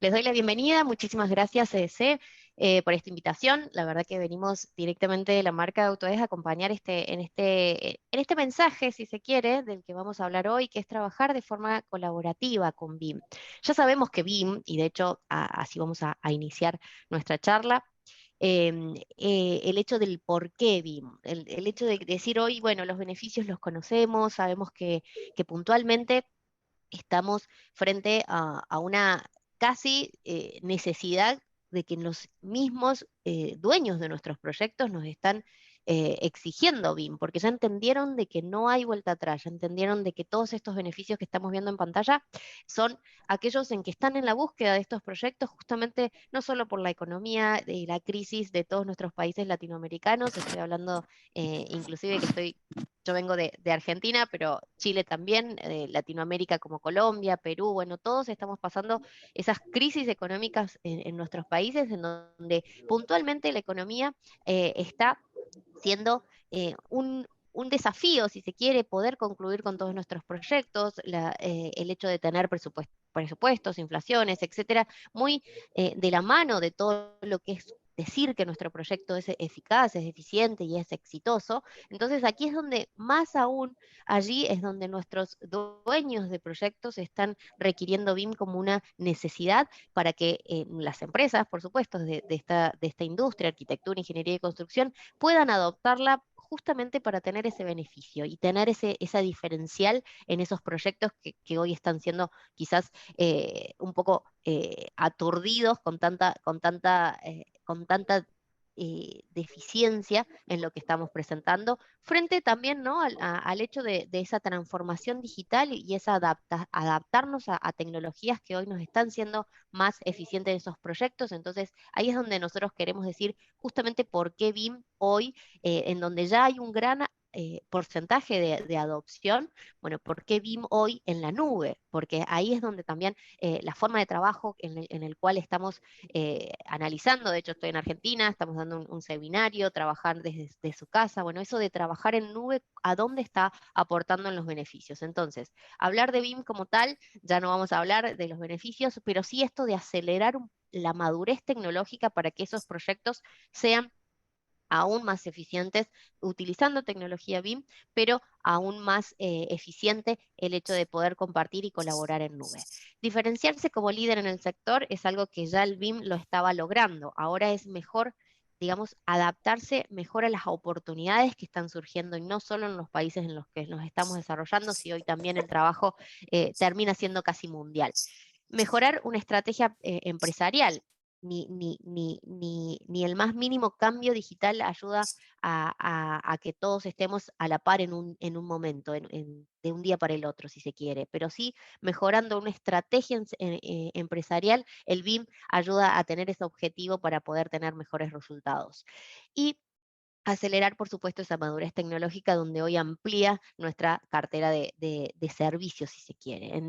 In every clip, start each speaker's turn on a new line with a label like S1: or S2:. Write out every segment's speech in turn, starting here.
S1: Les doy la bienvenida, muchísimas gracias CDC por esta invitación. La verdad que venimos directamente de la marca de Autodesk a acompañar en este mensaje, si se quiere, del que vamos a hablar hoy, que es trabajar de forma colaborativa con BIM. Ya sabemos que BIM, y de hecho así vamos a iniciar nuestra charla, el hecho del por qué BIM, el hecho de decir hoy, bueno, los beneficios los conocemos, sabemos que puntualmente estamos frente a una casi necesidad de que los mismos dueños de nuestros proyectos nos están exigiendo BIM, porque ya entendieron de que no hay vuelta atrás, ya entendieron de que todos estos beneficios que estamos viendo en pantalla son aquellos en que están en la búsqueda de estos proyectos, justamente no solo por la economía y la crisis de todos nuestros países latinoamericanos, estoy hablando inclusive que yo vengo de Argentina, pero Chile también, Latinoamérica como Colombia, Perú, bueno, todos estamos pasando esas crisis económicas en nuestros países en donde puntualmente la economía está siendo un desafío, si se quiere, poder concluir con todos nuestros proyectos, el hecho de tener presupuestos, inflaciones, etcétera, muy de la mano de todo lo que es decir que nuestro proyecto es eficaz, es eficiente y es exitoso. Entonces aquí es donde más aún, allí es donde nuestros dueños de proyectos están requiriendo BIM como una necesidad para que las empresas, por supuesto, de esta industria, arquitectura, ingeniería y construcción, puedan adoptarla justamente para tener ese beneficio y tener esa diferencial en esos proyectos que hoy están siendo quizás un poco aturdidos con tanta deficiencia en lo que estamos presentando, frente también, ¿no? Al hecho de esa transformación digital y esa adaptarnos a tecnologías que hoy nos están siendo más eficientes en esos proyectos. Entonces, ahí es donde nosotros queremos decir justamente por qué BIM hoy, en donde ya hay un gran porcentaje de adopción, bueno, ¿por qué BIM hoy en la nube? Porque ahí es donde también la forma de trabajo en el cual estamos analizando, de hecho estoy en Argentina, estamos dando un seminario, trabajar desde su casa, bueno, eso de trabajar en nube, ¿a dónde está aportando en los beneficios? Entonces, hablar de BIM como tal, ya no vamos a hablar de los beneficios, pero sí esto de acelerar la madurez tecnológica para que esos proyectos sean aún más eficientes utilizando tecnología BIM, pero aún más eficiente el hecho de poder compartir y colaborar en nube. Diferenciarse como líder en el sector es algo que ya el BIM lo estaba logrando. Ahora es mejor, digamos, adaptarse mejor a las oportunidades que están surgiendo y no solo en los países en los que nos estamos desarrollando, si hoy también el trabajo termina siendo casi mundial. Mejorar una estrategia empresarial. Ni el más mínimo cambio digital ayuda a que todos estemos a la par en un momento, de un día para el otro, si se quiere. Pero sí, mejorando una estrategia empresarial, el BIM ayuda a tener ese objetivo para poder tener mejores resultados. Y acelerar, por supuesto, esa madurez tecnológica donde hoy amplía nuestra cartera de servicios, si se quiere.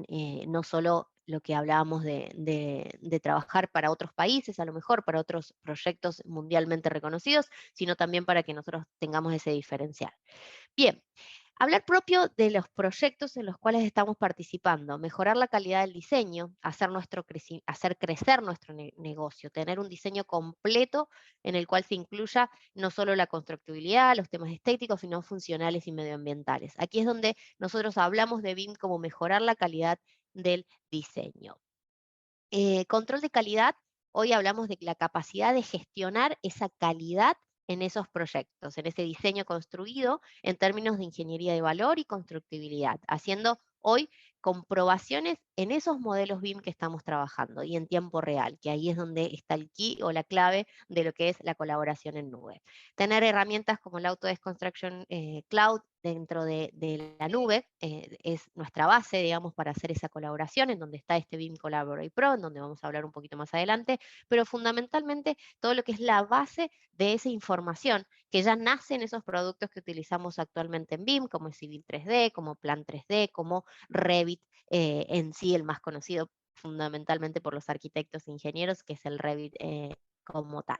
S1: No solo lo que hablábamos de trabajar para otros países, a lo mejor para otros proyectos mundialmente reconocidos, sino también para que nosotros tengamos ese diferencial. Bien, hablar propio de los proyectos en los cuales estamos participando, mejorar la calidad del diseño, hacer crecer nuestro negocio, tener un diseño completo en el cual se incluya no solo la constructibilidad, los temas estéticos, sino funcionales y medioambientales. Aquí es donde nosotros hablamos de BIM como mejorar la calidad del diseño. Control de calidad, hoy hablamos de la capacidad de gestionar esa calidad en esos proyectos, en ese diseño construido en términos de ingeniería de valor y constructibilidad, haciendo hoy comprobaciones en esos modelos BIM que estamos trabajando y en tiempo real, que ahí es donde está el key o la clave de lo que es la colaboración en nube. Tener herramientas como el Autodesk Construction Cloud dentro de la nube es nuestra base, digamos, para hacer esa colaboración, en donde está este BIM Collaborate Pro, en donde vamos a hablar un poquito más adelante, pero fundamentalmente todo lo que es la base de esa información que ya nace en esos productos que utilizamos actualmente en BIM, como es Civil 3D, como Plan 3D, como Revit en sí, el más conocido fundamentalmente por los arquitectos e ingenieros, que es el Revit como tal.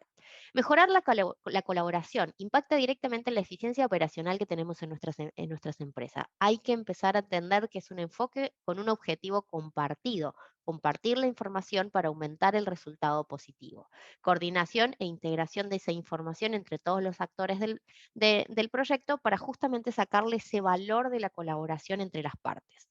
S1: Mejorar la colaboración impacta directamente en la eficiencia operacional que tenemos en nuestras empresas. Hay que empezar a entender que es un enfoque con un objetivo compartido. compartir la información para aumentar el resultado positivo, coordinación e integración de esa información entre todos los actores del proyecto para justamente sacarle ese valor de la colaboración entre las partes.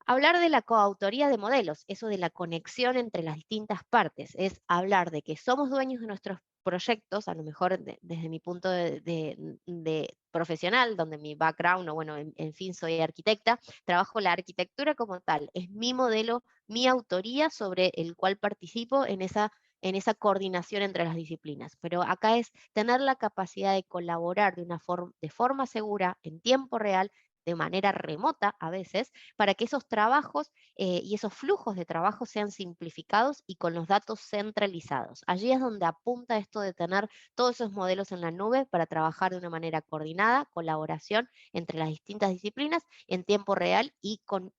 S1: Hablar de la coautoría de modelos, eso de la conexión entre las distintas partes, es hablar de que somos dueños de nuestros proyectos, a lo mejor desde mi punto de profesional, donde mi background, o bueno, en fin, soy arquitecta, trabajo la arquitectura como tal, es mi modelo, mi autoría sobre el cual participo en esa coordinación entre las disciplinas. Pero acá es tener la capacidad de colaborar de forma segura, en tiempo real, de manera remota a veces, para que esos trabajos y esos flujos de trabajo sean simplificados y con los datos centralizados. Allí es donde apunta esto de tener todos esos modelos en la nube para trabajar de una manera coordinada, colaboración entre las distintas disciplinas en tiempo real y con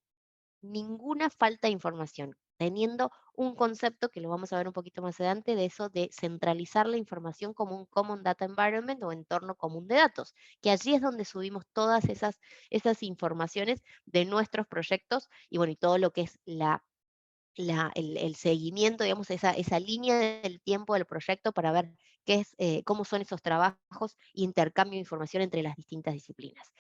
S1: ninguna falta de información, teniendo un concepto que lo vamos a ver un poquito más adelante, de eso de centralizar la información como un Common Data Environment o entorno común de datos, que allí es donde subimos todas esas informaciones de nuestros proyectos y bueno, y todo lo que es el seguimiento, digamos, esa línea del tiempo del proyecto para ver cómo son esos trabajos, intercambio de información entre las distintas disciplinas.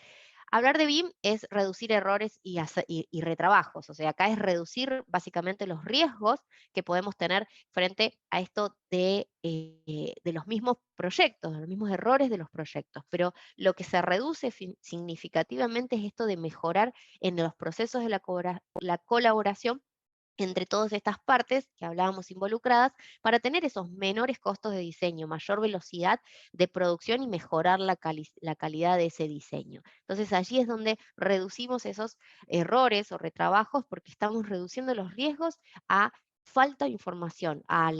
S1: Hablar de BIM es reducir errores y retrabajos, o sea, acá es reducir básicamente los riesgos que podemos tener frente a esto de los mismos proyectos, de los mismos errores de los proyectos, pero lo que se reduce significativamente es esto de mejorar en los procesos de la colaboración entre todas estas partes que hablábamos involucradas para tener esos menores costos de diseño, mayor velocidad de producción y mejorar la calidad de ese diseño. Entonces allí es donde reducimos esos errores o retrabajos porque estamos reduciendo los riesgos a falta de información, a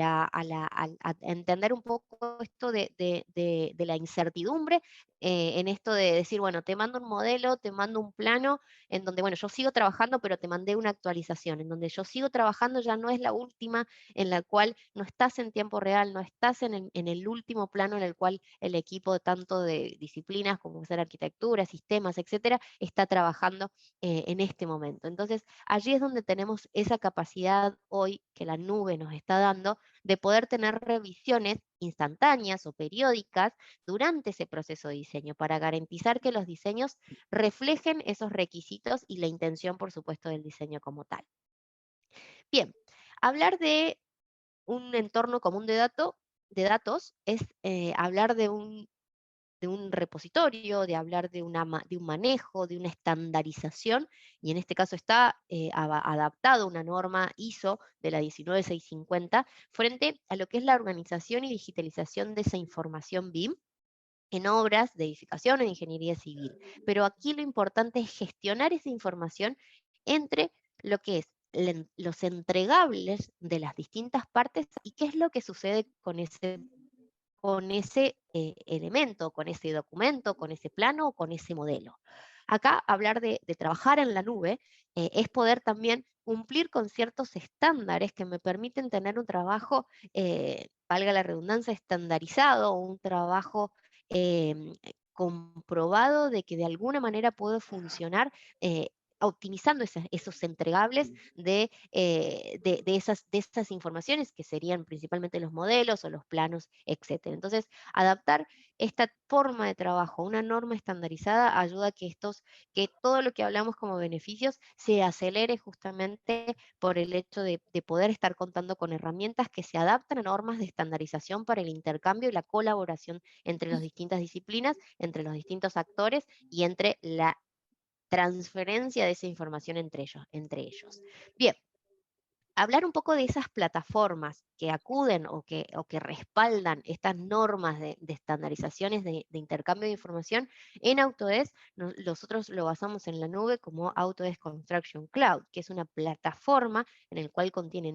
S1: entender un poco esto de la incertidumbre en esto de decir, bueno, te mando un modelo, te mando un plano, en donde, bueno, yo sigo trabajando, pero te mandé una actualización, en donde yo sigo trabajando ya no es la última, en la cual no estás en tiempo real, no estás en el último plano en el cual el equipo tanto de disciplinas como ser arquitectura, sistemas, etcétera, está trabajando en este momento. Entonces, allí es donde tenemos esa capacidad hoy que la nube nos está dando de poder tener revisiones instantáneas o periódicas durante ese proceso de diseño para garantizar que los diseños reflejen esos requisitos y la intención, por supuesto, del diseño como tal. Bien, hablar de un entorno común de datos es hablar de un repositorio, de hablar de un manejo, de una estandarización, y en este caso está adaptado a una norma ISO de la 19650 frente a lo que es la organización y digitalización de esa información BIM en obras de edificación o de ingeniería civil. Pero aquí lo importante es gestionar esa información entre lo que es los entregables de las distintas partes y qué es lo que sucede con ese elemento, con ese documento, con ese plano o con ese modelo. Acá hablar de trabajar en la nube es poder también cumplir con ciertos estándares que me permiten tener un trabajo, valga la redundancia, estandarizado, un trabajo comprobado de que de alguna manera puedo funcionar optimizando esos entregables de esas informaciones que serían principalmente los modelos o los planos, etcétera. Entonces, adaptar esta forma de trabajo a una norma estandarizada ayuda a que todo lo que hablamos como beneficios se acelere justamente por el hecho de poder estar contando con herramientas que se adaptan a normas de estandarización para el intercambio y la colaboración entre las distintas disciplinas, entre los distintos actores y entre la transferencia de esa información entre ellos. Bien, hablar un poco de esas plataformas que acuden o que respaldan estas normas de estandarizaciones de intercambio de información en Autodesk. Nosotros lo basamos en la nube como Autodesk Construction Cloud, que es una plataforma en el cual contiene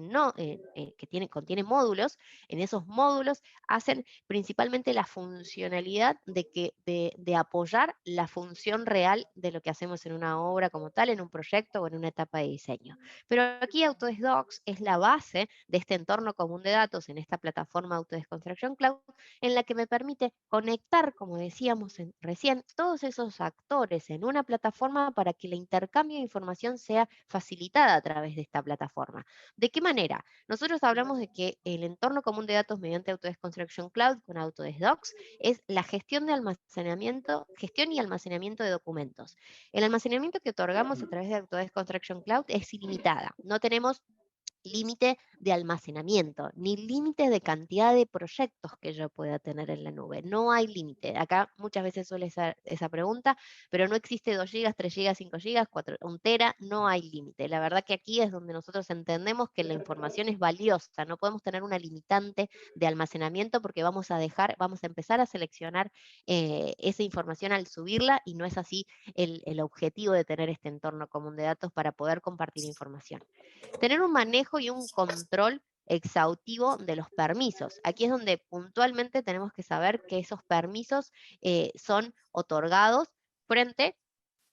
S1: módulos. En esos módulos hacen principalmente la funcionalidad de apoyar la función real de lo que hacemos en una obra como tal, en un proyecto o en una etapa de diseño. Pero aquí Autodesk Docs Docs es la base de este entorno común de datos en esta plataforma Autodesk Construction Cloud, en la que me permite conectar, como decíamos recién, todos esos actores en una plataforma para que el intercambio de información sea facilitada a través de esta plataforma. ¿De qué manera? Nosotros hablamos de que el entorno común de datos mediante Autodesk Construction Cloud con Autodesk Docs es la gestión y almacenamiento de documentos. El almacenamiento que otorgamos a través de Autodesk Construction Cloud es ilimitada. No tenemos límite de almacenamiento, ni límite de cantidad de proyectos que yo pueda tener en la nube. No hay límite. Acá muchas veces suele ser esa pregunta, pero no existe 2 gigas, 3 gigas, 5 gigas, 4, 1 tera, no hay límite. La verdad que aquí es donde nosotros entendemos que la información es valiosa, no podemos tener una limitante de almacenamiento porque vamos a empezar a seleccionar esa información al subirla y no es así el objetivo de tener este entorno común de datos para poder compartir información. Tener un manejo y un control exhaustivo de los permisos. Aquí es donde puntualmente tenemos que saber que esos permisos son otorgados frente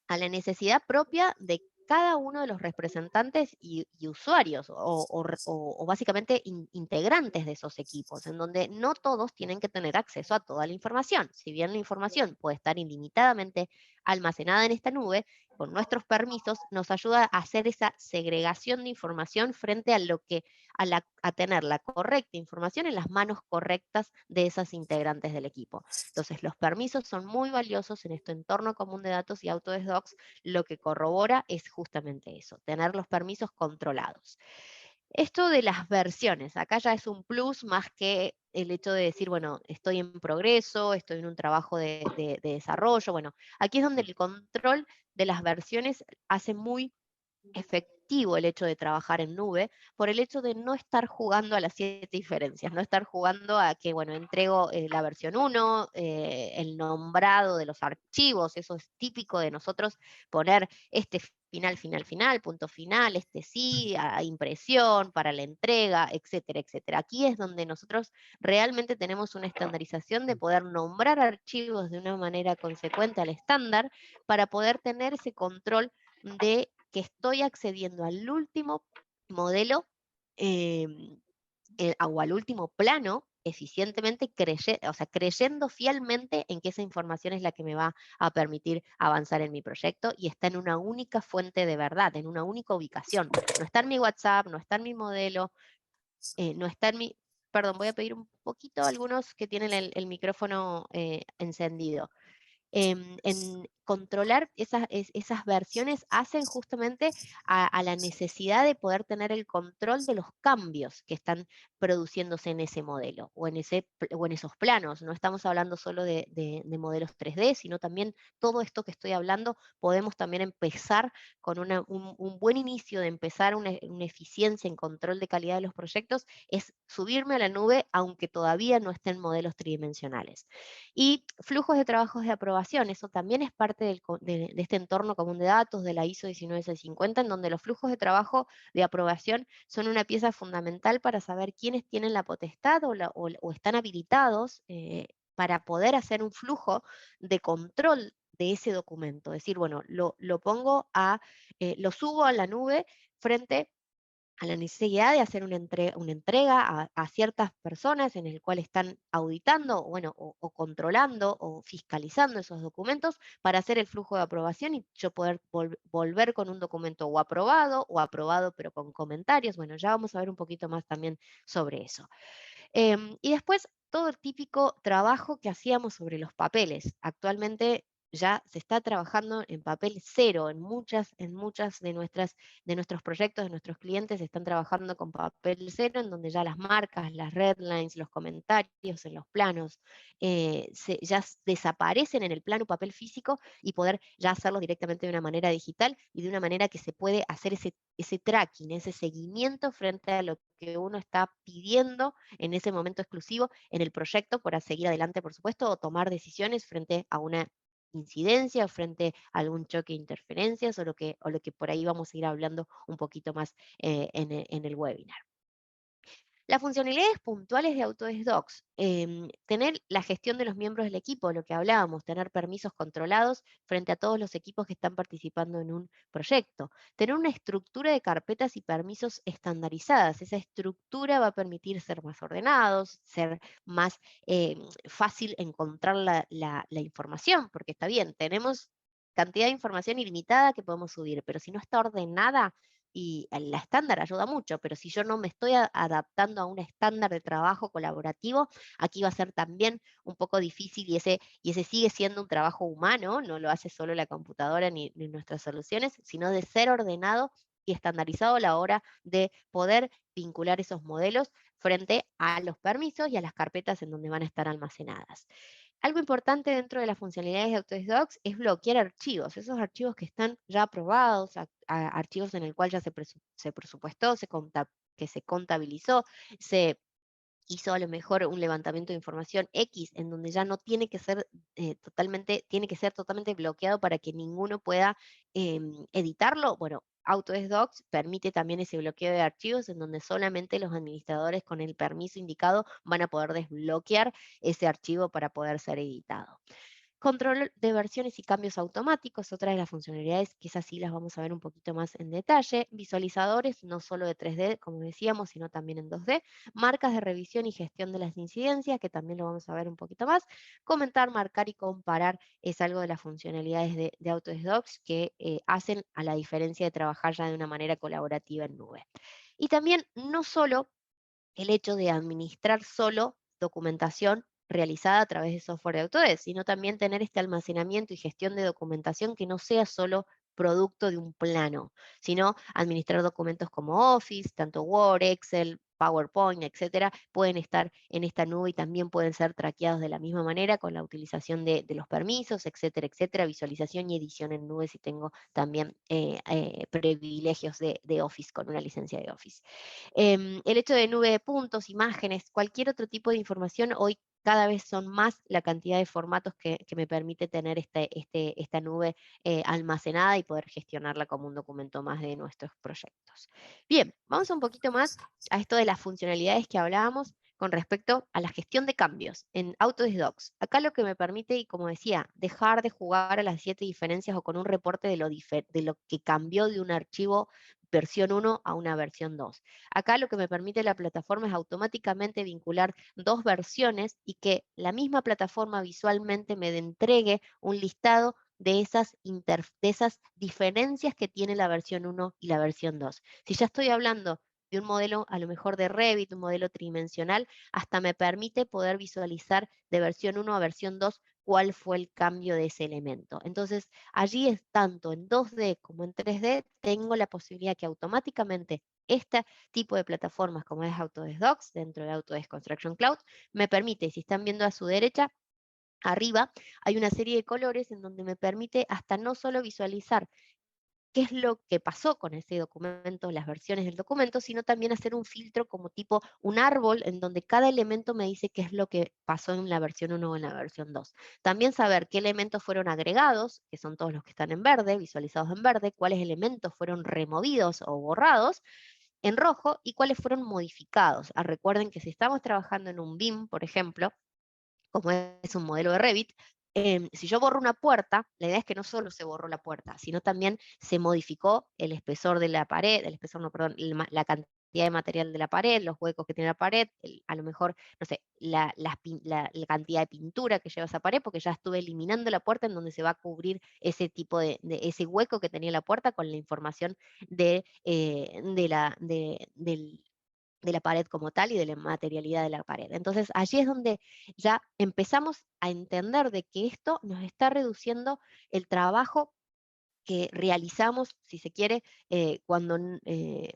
S1: a la necesidad propia de cada uno de los representantes y usuarios o básicamente integrantes de esos equipos, en donde no todos tienen que tener acceso a toda la información. Si bien la información puede estar ilimitadamente almacenada en esta nube, con nuestros permisos nos ayuda a hacer esa segregación de información frente a lo que a tener la correcta información en las manos correctas de esas integrantes del equipo. Entonces, los permisos son muy valiosos en este entorno común de datos y Autodesk Docs lo que corrobora es justamente eso, tener los permisos controlados. Esto de las versiones, acá ya es un plus más que el hecho de decir, bueno, estoy en progreso, estoy en un trabajo de desarrollo, bueno, aquí es donde el control de las versiones hace muy efectivo el hecho de trabajar en nube, por el hecho de no estar jugando a las 7 diferencias, no estar jugando a que, bueno, entrego la versión 1, el nombrado de los archivos, eso es típico de nosotros, poner este final, final, final, punto final, este sí, a impresión, para la entrega, etcétera, etcétera. Aquí es donde nosotros realmente tenemos una estandarización de poder nombrar archivos de una manera consecuente al estándar para poder tener ese control de que estoy accediendo al último modelo o al último plano eficientemente, creyendo fielmente en que esa información es la que me va a permitir avanzar en mi proyecto y está en una única fuente de verdad, en una única ubicación. No está en mi WhatsApp, no está en mi modelo, no está en mi... Perdón, voy a pedir un poquito a algunos que tienen el micrófono encendido. En controlar esas versiones hacen justamente a la necesidad de poder tener el control de los cambios que están produciéndose en ese modelo o en esos planos. No estamos hablando solo de modelos 3D, sino también todo esto que estoy hablando, podemos también empezar con un buen inicio de empezar una eficiencia en control de calidad de los proyectos, es subirme a la nube aunque todavía no estén modelos tridimensionales. Y flujos de trabajos de aprobación, eso también es parte de este entorno común de datos de la ISO 19650, en donde los flujos de trabajo de aprobación son una pieza fundamental para saber quiénes tienen la potestad o están habilitados para poder hacer un flujo de control de ese documento. Es decir, bueno, lo subo a la nube frente a la necesidad de hacer una entrega a ciertas personas en el cual están auditando, bueno, o controlando o fiscalizando esos documentos para hacer el flujo de aprobación y yo poder volver con un documento o aprobado pero con comentarios. Bueno, ya vamos a ver un poquito más también sobre eso. Y después todo el típico trabajo que hacíamos sobre los papeles. Actualmente ya se está trabajando en papel cero, en muchas de nuestros proyectos, de nuestros clientes están trabajando con papel cero, en donde ya las marcas, las red lines, los comentarios en los planos, ya desaparecen en el plano papel físico y poder ya hacerlos directamente de una manera digital y de una manera que se puede hacer ese tracking, ese seguimiento frente a lo que uno está pidiendo en ese momento exclusivo en el proyecto para seguir adelante, por supuesto, o tomar decisiones frente a una incidencia o frente a algún choque de interferencias o lo que por ahí vamos a ir hablando un poquito más en el webinar. Las funcionalidades puntuales de Autodesk Docs, tener la gestión de los miembros del equipo, lo que hablábamos, tener permisos controlados frente a todos los equipos que están participando en un proyecto, tener una estructura de carpetas y permisos estandarizadas. Esa estructura va a permitir ser más ordenados, ser más fácil encontrar la información, porque está bien, tenemos cantidad de información ilimitada que podemos subir, pero si no está ordenada, y la estándar ayuda mucho, pero si yo no me estoy adaptando a un estándar de trabajo colaborativo, aquí va a ser también un poco difícil y ese sigue siendo un trabajo humano, no lo hace solo la computadora ni nuestras soluciones, sino de ser ordenado y estandarizado a la hora de poder vincular esos modelos frente a los permisos y a las carpetas en donde van a estar almacenadas. Algo importante dentro de las funcionalidades de Autodesk Docs es bloquear archivos, esos archivos que están ya aprobados, archivos en el cual ya se presupuestó, que se contabilizó, se hizo a lo mejor un levantamiento de información X, en donde ya no tiene que ser tiene que ser totalmente bloqueado para que ninguno pueda editarlo. Bueno, Autodesk Docs permite también ese bloqueo de archivos en donde solamente los administradores con el permiso indicado van a poder desbloquear ese archivo para poder ser editado. Control de versiones y cambios automáticos, otra de las funcionalidades que esas sí las vamos a ver un poquito más en detalle. Visualizadores, no solo de 3D, como decíamos, sino también en 2D. Marcas de revisión y gestión de las incidencias, que también lo vamos a ver un poquito más. Comentar, marcar y comparar es algo de las funcionalidades de Autodesk Docs que hacen a la diferencia de trabajar ya de una manera colaborativa en nube. Y también no solo el hecho de administrar solo documentación realizada a través de software de Autodesk, sino también tener este almacenamiento y gestión de documentación que no sea solo producto de un plano, sino administrar documentos como Office, tanto Word, Excel, PowerPoint, etcétera, pueden estar en esta nube y también pueden ser traqueados de la misma manera con la utilización de los permisos, etcétera, etcétera, visualización y edición en nube si tengo también privilegios de Office con una licencia de Office. El hecho de nube de puntos, imágenes, cualquier otro tipo de información, hoy cada vez son más la cantidad de formatos que me permite tener esta nube almacenada y poder gestionarla como un documento más de nuestros proyectos. Bien, vamos un poquito más a esto de las funcionalidades que hablábamos con respecto a la gestión de cambios en Autodesk Docs. Acá lo que me permite, y como decía, dejar de jugar a las 7 diferencias o con un reporte de lo que cambió de un archivo versión 1 a una versión 2. Acá lo que me permite la plataforma es automáticamente vincular dos versiones y que la misma plataforma visualmente me entregue un listado de esas diferencias que tiene la versión 1 y la versión 2. Si ya estoy hablando de un modelo a lo mejor de Revit, un modelo tridimensional, hasta me permite poder visualizar de versión 1 a versión 2 cuál fue el cambio de ese elemento. Entonces, allí es tanto en 2D como en 3D, tengo la posibilidad que automáticamente este tipo de plataformas como es Autodesk Docs dentro de Autodesk Construction Cloud me permite, si están viendo a su derecha, arriba hay una serie de colores en donde me permite hasta no solo visualizar qué es lo que pasó con ese documento, las versiones del documento, sino también hacer un filtro como tipo un árbol en donde cada elemento me dice qué es lo que pasó en la versión 1 o en la versión 2. También saber qué elementos fueron agregados, que son todos los que están en verde, visualizados en verde, cuáles elementos fueron removidos o borrados en rojo y cuáles fueron modificados. Recuerden que si estamos trabajando en un BIM, por ejemplo, como es un modelo de Revit, si yo borro una puerta, la idea es que no solo se borró la puerta, sino también se modificó el espesor de la pared, el espesor no, perdón, la cantidad de material de la pared, los huecos que tiene la pared, a lo mejor, no sé, la cantidad de pintura que lleva esa pared, porque ya estuve eliminando la puerta en donde se va a cubrir ese tipo de ese hueco que tenía la puerta con la información de la pared como tal y de la materialidad de la pared. Entonces, allí es donde ya empezamos a entender de que esto nos está reduciendo el trabajo que realizamos, si se quiere, cuando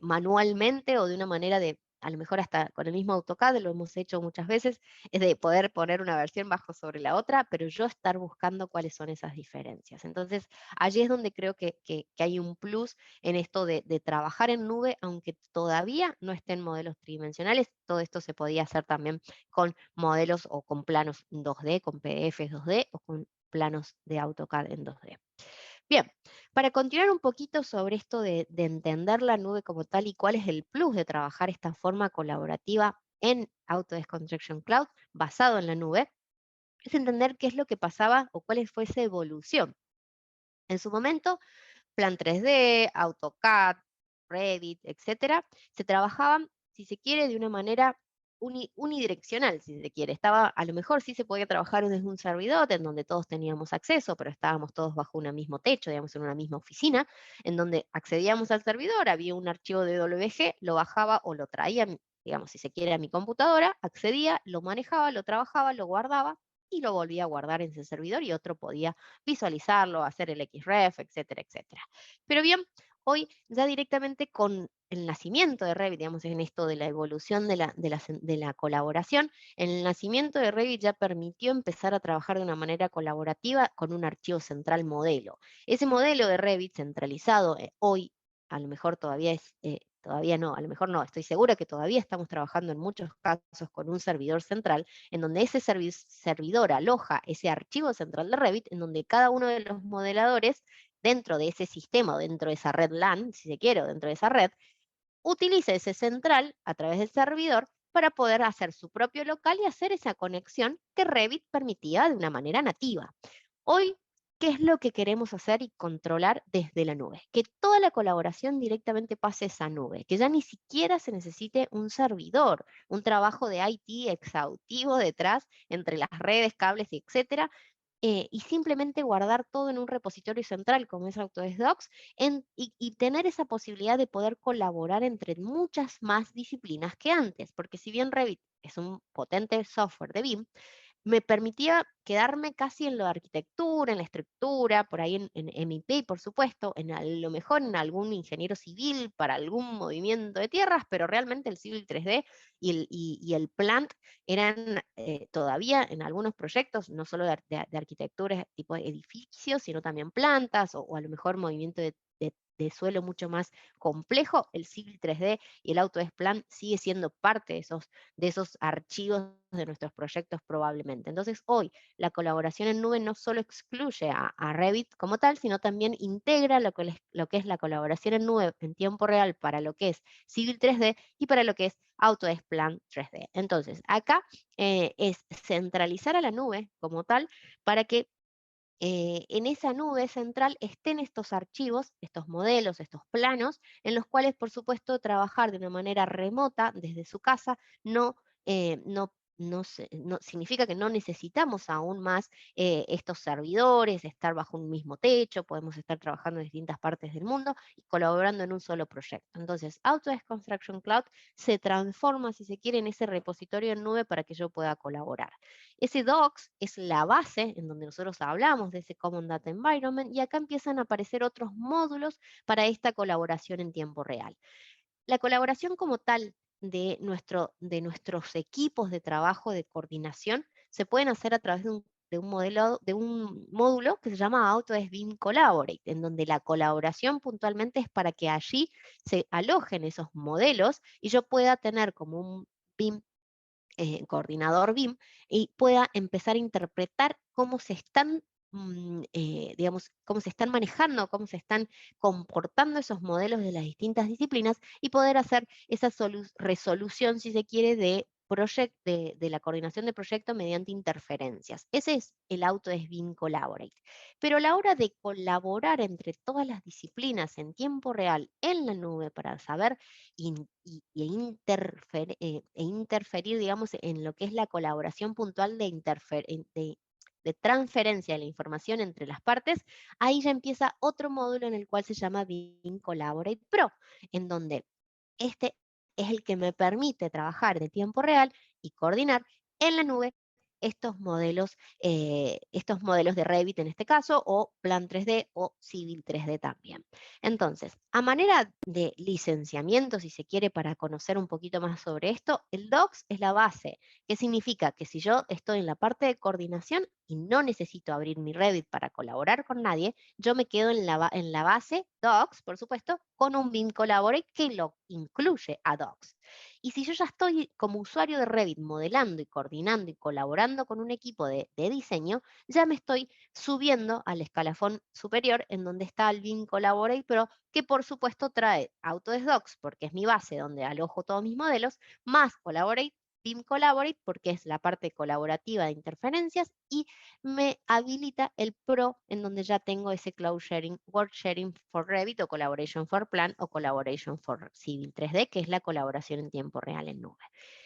S1: manualmente o de una manera de, a lo mejor hasta con el mismo AutoCAD, lo hemos hecho muchas veces, es de poder poner una versión bajo sobre la otra, pero yo estar buscando cuáles son esas diferencias. Entonces, allí es donde creo que hay un plus en esto de trabajar en nube, aunque todavía no estén modelos tridimensionales, todo esto se podía hacer también con modelos o con planos 2D, con PDFs 2D o con planos de AutoCAD en 2D. Bien, para continuar un poquito sobre esto de entender la nube como tal y cuál es el plus de trabajar esta forma colaborativa en Autodesk Construction Cloud basado en la nube, es entender qué es lo que pasaba o cuál fue esa evolución. En su momento, Plan 3D, AutoCAD, Revit, etcétera, se trabajaban, si se quiere, de una manera unidireccional, si se quiere. A lo mejor sí se podía trabajar desde un servidor en donde todos teníamos acceso, pero estábamos todos bajo un mismo techo, digamos, en una misma oficina, en donde accedíamos al servidor, había un archivo de WG, lo bajaba o lo traía, digamos, si se quiere, a mi computadora, accedía, lo manejaba, lo trabajaba, lo guardaba y lo volvía a guardar en ese servidor y otro podía visualizarlo, hacer el XREF, etcétera, etcétera. Pero bien, hoy ya directamente con el nacimiento de Revit, digamos, en esto de la evolución de la colaboración, el nacimiento de Revit ya permitió empezar a trabajar de una manera colaborativa con un archivo central modelo. Ese modelo de Revit centralizado hoy, a lo mejor todavía no, a lo mejor no, estoy segura que todavía estamos trabajando en muchos casos con un servidor central, en donde ese servidor aloja ese archivo central de Revit, en donde cada uno de los modeladores dentro de ese sistema o dentro de esa red LAN, si se quiere, o dentro de esa red, utiliza ese central a través del servidor para poder hacer su propio local y hacer esa conexión que Revit permitía de una manera nativa. Hoy, ¿qué es lo que queremos hacer y controlar desde la nube? Que toda la colaboración directamente pase a esa nube, que ya ni siquiera se necesite un servidor, un trabajo de IT exhaustivo detrás entre las redes, cables, etcétera, y simplemente guardar todo en un repositorio central como es Autodesk Docs y tener esa posibilidad de poder colaborar entre muchas más disciplinas que antes, porque si bien Revit es un potente software de BIM, me permitía quedarme casi en la arquitectura, en la estructura, por ahí en MEP, por supuesto, a lo mejor en algún ingeniero civil para algún movimiento de tierras, pero realmente el Civil 3D y el Plant eran todavía en algunos proyectos, no solo de arquitectura tipo edificios, sino también plantas o a lo mejor movimiento de suelo mucho más complejo, el Civil 3D y el Autodesk Plan sigue siendo parte de esos archivos de nuestros proyectos probablemente. Entonces, hoy la colaboración en nube no solo excluye a Revit como tal, sino también integra lo que es la colaboración en nube en tiempo real para lo que es Civil 3D y para lo que es Autodesk Plan 3D. Entonces, acá es centralizar a la nube como tal para que en esa nube central estén estos archivos, estos modelos, estos planos, en los cuales, por supuesto, trabajar de una manera remota desde su casa no significa que no necesitamos aún más estos servidores, estar bajo un mismo techo, podemos estar trabajando en distintas partes del mundo y colaborando en un solo proyecto. Entonces, Autodesk Construction Cloud se transforma, si se quiere, en ese repositorio en nube para que yo pueda colaborar. Ese docs es la base en donde nosotros hablamos de ese Common Data Environment y acá empiezan a aparecer otros módulos para esta colaboración en tiempo real. La colaboración como tal de nuestros equipos de trabajo, de coordinación, se pueden hacer a través de un módulo que se llama Autodesk BIM Collaborate, en donde la colaboración puntualmente es para que allí se alojen esos modelos y yo pueda tener como un BIM coordinador BIM y pueda empezar a interpretar cómo se están, digamos, cómo se están manejando, cómo se están comportando esos modelos de las distintas disciplinas y poder hacer esa resolución, si se quiere, de la coordinación de proyecto mediante interferencias. Ese es el Autodesk BIM Collaborate. Pero a la hora de colaborar entre todas las disciplinas en tiempo real en la nube para saber interferir, digamos, en lo que es la colaboración puntual de transferencia de la información entre las partes, ahí ya empieza otro módulo en el cual se llama BIM Collaborate Pro, en donde este es el que me permite trabajar de tiempo real y coordinar en la nube estos modelos de Revit en este caso, o Plan 3D o Civil 3D también. Entonces, a manera de licenciamiento, si se quiere, para conocer un poquito más sobre esto, el Docs es la base. ¿Qué significa? Que si yo estoy en la parte de coordinación y no necesito abrir mi Revit para colaborar con nadie, yo me quedo en la base Docs, por supuesto, con un BIM Collaborate que lo incluye a Docs. Y si yo ya estoy como usuario de Revit modelando y coordinando y colaborando con un equipo de diseño, ya me estoy subiendo al escalafón superior en donde está el BIM Collaborate Pro, que por supuesto trae Autodesk Docs, porque es mi base donde alojo todos mis modelos, más Collaborate, BIM Collaborate, porque es la parte colaborativa de interferencias, y me habilita el Pro, en donde ya tengo ese Cloud Sharing, Work Sharing for Revit, o Collaboration for Plan, o Collaboration for Civil 3D, que es la colaboración en tiempo real en nube.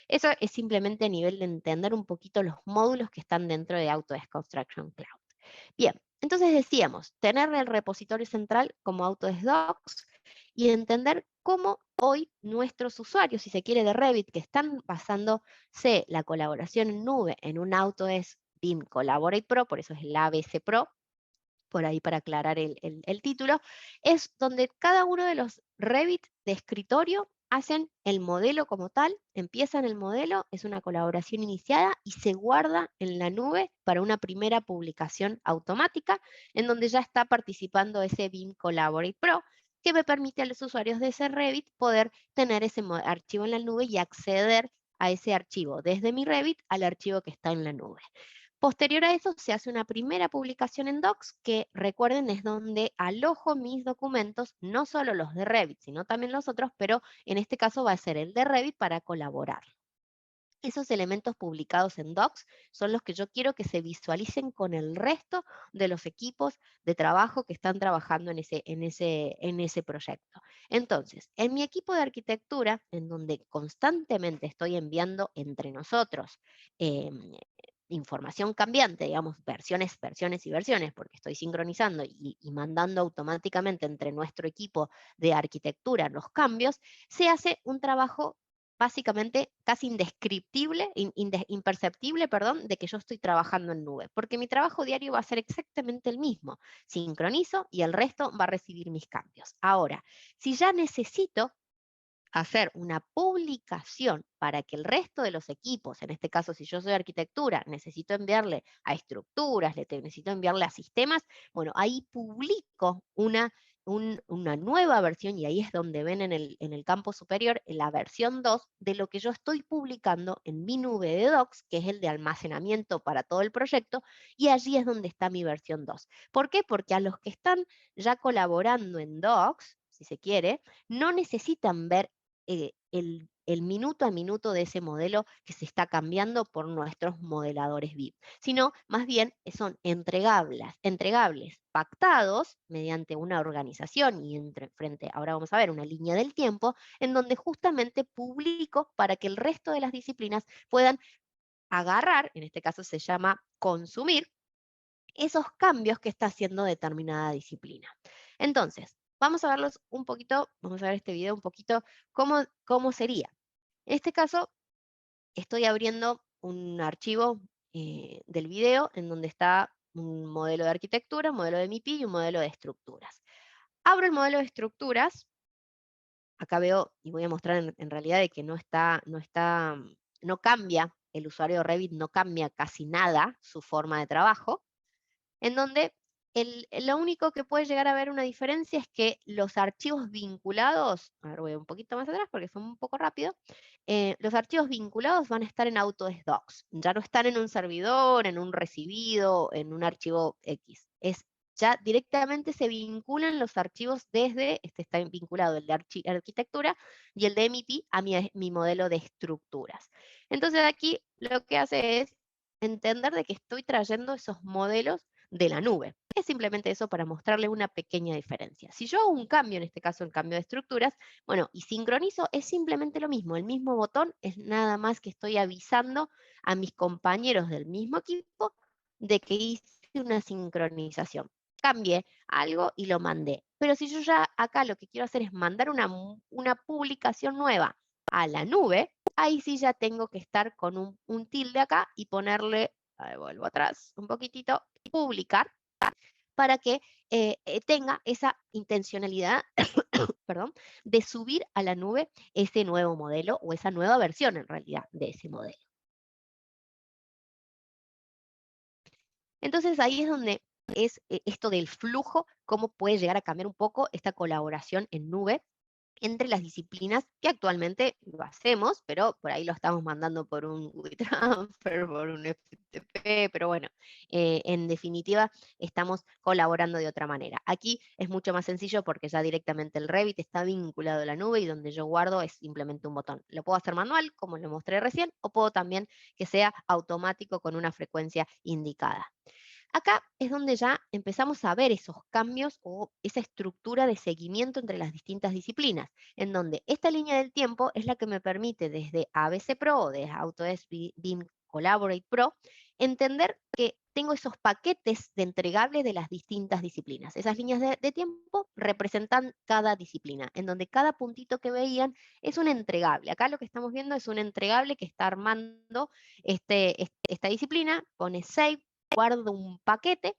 S1: Eso es simplemente a nivel de entender un poquito los módulos que están dentro de Autodesk Construction Cloud. Bien, entonces decíamos, tener el repositorio central como Autodesk Docs y entender cómo hoy nuestros usuarios, si se quiere, de Revit, que están basándose la colaboración en nube en un Autodesk BIM Collaborate Pro, por eso es el ABC Pro, por ahí para aclarar el título, es donde cada uno de los Revit de escritorio hacen el modelo como tal, empiezan el modelo, es una colaboración iniciada y se guarda en la nube para una primera publicación automática, en donde ya está participando ese BIM Collaborate Pro, que me permite a los usuarios de ese Revit poder tener ese archivo en la nube y acceder a ese archivo desde mi Revit al archivo que está en la nube. Posterior a eso se hace una primera publicación en Docs, que recuerden es donde alojo mis documentos, no solo los de Revit, sino también los otros, pero en este caso va a ser el de Revit para colaborar. Esos elementos publicados en Docs son los que yo quiero que se visualicen con el resto de los equipos de trabajo que están trabajando en ese proyecto. Entonces, en mi equipo de arquitectura, en donde constantemente estoy enviando entre nosotros información cambiante, digamos, versiones y versiones, porque estoy sincronizando y mandando automáticamente entre nuestro equipo de arquitectura los cambios, se hace un trabajo básicamente casi indescriptible, imperceptible, perdón, de que yo estoy trabajando en nube, porque mi trabajo diario va a ser exactamente el mismo. Sincronizo y el resto va a recibir mis cambios. Ahora, si ya necesito hacer una publicación para que el resto de los equipos, en este caso si yo soy arquitectura, necesito enviarle a estructuras, necesito enviarle a sistemas, bueno, ahí publico una nueva versión, y ahí es donde ven en el campo superior la versión 2 de lo que yo estoy publicando en mi nube de Docs, que es el de almacenamiento para todo el proyecto, y allí es donde está mi versión 2. ¿Por qué? Porque a los que están ya colaborando en Docs, si se quiere, no necesitan ver el minuto a minuto de ese modelo que se está cambiando por nuestros modeladores BIM, sino más bien son entregables pactados mediante una organización y frente, ahora vamos a ver, una línea del tiempo, en donde justamente publico para que el resto de las disciplinas puedan agarrar, en este caso se llama consumir, esos cambios que está haciendo determinada disciplina. Entonces, vamos a verlos un poquito, vamos a ver este video un poquito, cómo sería. En este caso, estoy abriendo un archivo del video en donde está un modelo de arquitectura, un modelo de MIPI y un modelo de estructuras. Abro el modelo de estructuras, acá veo, y voy a mostrar en realidad de que no cambia, el usuario de Revit no cambia casi nada su forma de trabajo, en donde lo único que puede llegar a haber una diferencia es que los archivos vinculados, a ver, voy un poquito más atrás porque fue un poco rápido, los archivos vinculados van a estar en Autodesk Docs, ya no están en un servidor, en un recibido, en un archivo X. Ya directamente se vinculan los archivos desde, este está vinculado el de arquitectura y el de MIPI a mi modelo de estructuras. Entonces aquí lo que hace es entender de que estoy trayendo esos modelos de la nube. Es simplemente eso para mostrarle una pequeña diferencia. Si yo hago un cambio, en este caso el cambio de estructuras, bueno, y sincronizo, es simplemente lo mismo. El mismo botón es nada más que estoy avisando a mis compañeros del mismo equipo de que hice una sincronización. Cambié algo y lo mandé. Pero si yo ya acá lo que quiero hacer es mandar una publicación nueva a la nube, ahí sí ya tengo que estar con un tilde acá y ponerle, ahí vuelvo atrás un poquitito, publicar, para que tenga esa intencionalidad, perdón, de subir a la nube ese nuevo modelo o esa nueva versión en realidad de ese modelo. Entonces ahí es donde es esto del flujo, cómo puede llegar a cambiar un poco esta colaboración en nube entre las disciplinas que actualmente lo hacemos, pero por ahí lo estamos mandando por un WeTransfer, por un FTP, pero bueno, en definitiva estamos colaborando de otra manera. Aquí es mucho más sencillo porque ya directamente el Revit está vinculado a la nube y donde yo guardo es simplemente un botón. Lo puedo hacer manual, como lo mostré recién, o puedo también que sea automático con una frecuencia indicada. Acá es donde ya empezamos a ver esos cambios o esa estructura de seguimiento entre las distintas disciplinas, en donde esta línea del tiempo es la que me permite desde ABC Pro o desde Autodesk BIM Collaborate Pro, entender que tengo esos paquetes de entregables de las distintas disciplinas. Esas líneas de tiempo representan cada disciplina, en donde cada puntito que veían es un entregable. Acá lo que estamos viendo es un entregable que está armando esta disciplina, pone Save, guarda un paquete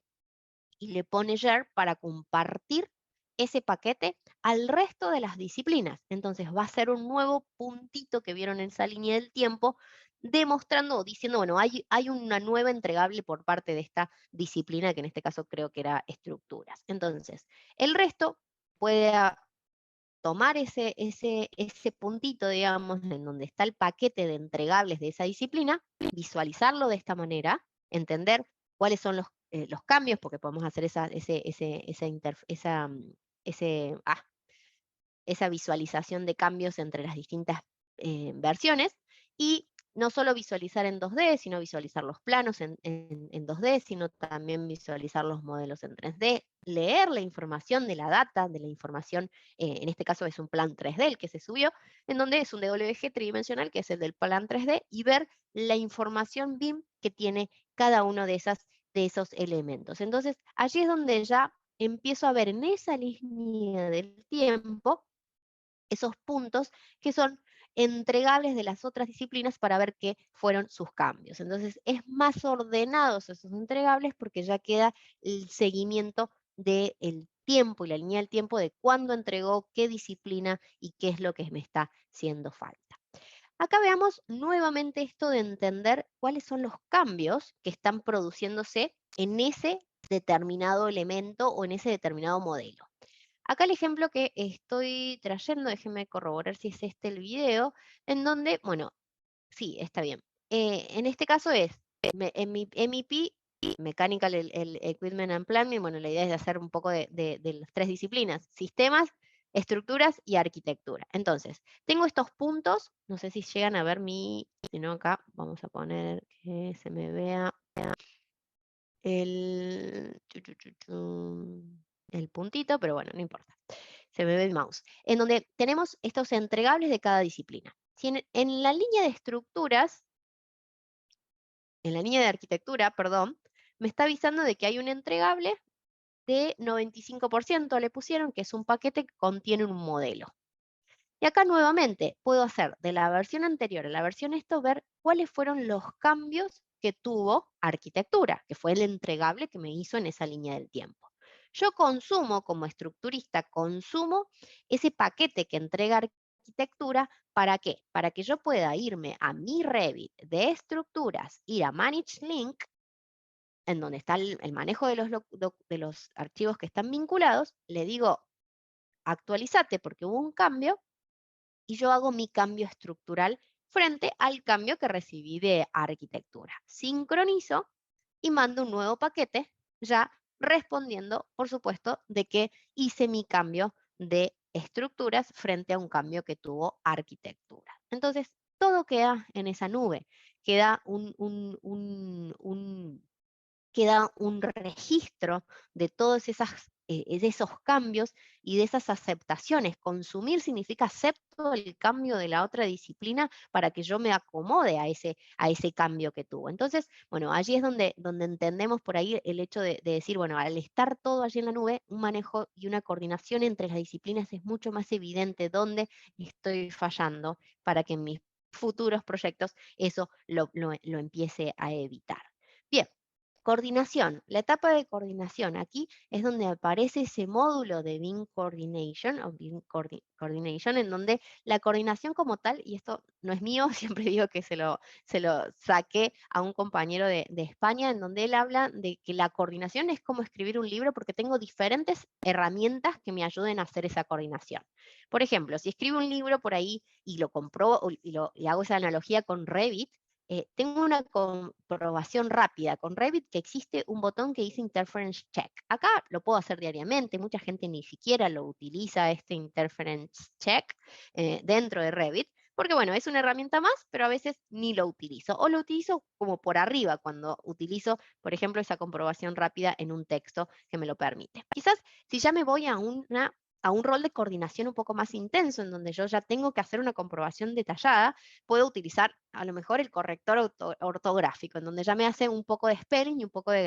S1: y le pone share para compartir ese paquete al resto de las disciplinas. Entonces va a ser un nuevo puntito que vieron en esa línea del tiempo, demostrando o diciendo, bueno, hay una nueva entregable por parte de esta disciplina, que en este caso creo que era estructuras. Entonces, el resto puede tomar ese puntito, digamos, en donde está el paquete de entregables de esa disciplina, visualizarlo de esta manera, entender cuáles son los cambios, porque podemos hacer esa visualización de cambios entre las distintas versiones, y no solo visualizar en 2D, sino visualizar los planos en 2D, sino también visualizar los modelos en 3D, leer la información de la data, de la información, en este caso es un plan 3D el que se subió, en donde es un DWG tridimensional, que es el del plan 3D, y ver la información BIM que tiene cada uno de esos elementos. Entonces, allí es donde ya empiezo a ver en esa línea del tiempo esos puntos que son entregables de las otras disciplinas para ver qué fueron sus cambios. Entonces, es más ordenados esos entregables porque ya queda el seguimiento del tiempo y la línea del tiempo de cuándo entregó, qué disciplina y qué es lo que me está haciendo falta. Acá veamos nuevamente esto de entender cuáles son los cambios que están produciéndose en ese determinado elemento o en ese determinado modelo. Acá el ejemplo que estoy trayendo, déjenme corroborar si es este el video, en donde, bueno, sí, está bien. En este caso es, en mi MEP, Mechanical el Equipment and Planning, bueno, la idea es de hacer un poco de las tres disciplinas, sistemas, estructuras y arquitectura. Entonces, tengo estos puntos, no sé si llegan a ver si no acá vamos a poner que se me vea el, el puntito, pero bueno, no importa. Se me ve el mouse. En donde tenemos estos entregables de cada disciplina. Si en la línea de estructuras, en la línea de arquitectura, perdón, me está avisando de que hay un entregable de 95%, le pusieron, que es un paquete que contiene un modelo. Y acá nuevamente puedo hacer de la versión anterior a la versión esto, ver cuáles fueron los cambios que tuvo arquitectura, que fue el entregable que me hizo en esa línea del tiempo. Yo consumo, como estructurista, consumo ese paquete que entrega arquitectura, ¿para qué? Para que yo pueda irme a mi Revit de estructuras, ir a Manage Link, en donde está el manejo de los archivos que están vinculados, le digo, actualizate porque hubo un cambio, y yo hago mi cambio estructural frente al cambio que recibí de arquitectura. Sincronizo y mando un nuevo paquete, ya respondiendo, por supuesto, de que hice mi cambio de estructuras frente a un cambio que tuvo arquitectura. Entonces, todo queda en esa nube, queda queda un registro de todos de esos cambios y de esas aceptaciones. Consumir significa acepto el cambio de la otra disciplina para que yo me acomode a ese cambio que tuvo. Entonces, bueno, allí es donde entendemos por ahí el hecho de decir, bueno, al estar todo allí en la nube, un manejo y una coordinación entre las disciplinas es mucho más evidente dónde estoy fallando para que en mis futuros proyectos eso lo empiece a evitar. Bien. Coordinación, la etapa de coordinación. Aquí es donde aparece ese módulo de Beam Coordination, o Coordination, en donde la coordinación como tal, y esto no es mío, siempre digo que se lo saqué a un compañero de España, en donde él habla de que la coordinación es como escribir un libro porque tengo diferentes herramientas que me ayuden a hacer esa coordinación. Por ejemplo, si escribo un libro por ahí y lo compro y hago esa analogía con Revit, tengo una comprobación rápida con Revit que existe un botón que dice Interference Check. Acá lo puedo hacer diariamente, mucha gente ni siquiera lo utiliza este Interference Check dentro de Revit, porque bueno, es una herramienta más, pero a veces ni lo utilizo. O lo utilizo como por arriba cuando utilizo, por ejemplo, esa comprobación rápida en un texto que me lo permite. Quizás si ya me voy a un rol de coordinación un poco más intenso, en donde yo ya tengo que hacer una comprobación detallada, puedo utilizar a lo mejor el corrector ortográfico, en donde ya me hace un poco de spelling y un poco de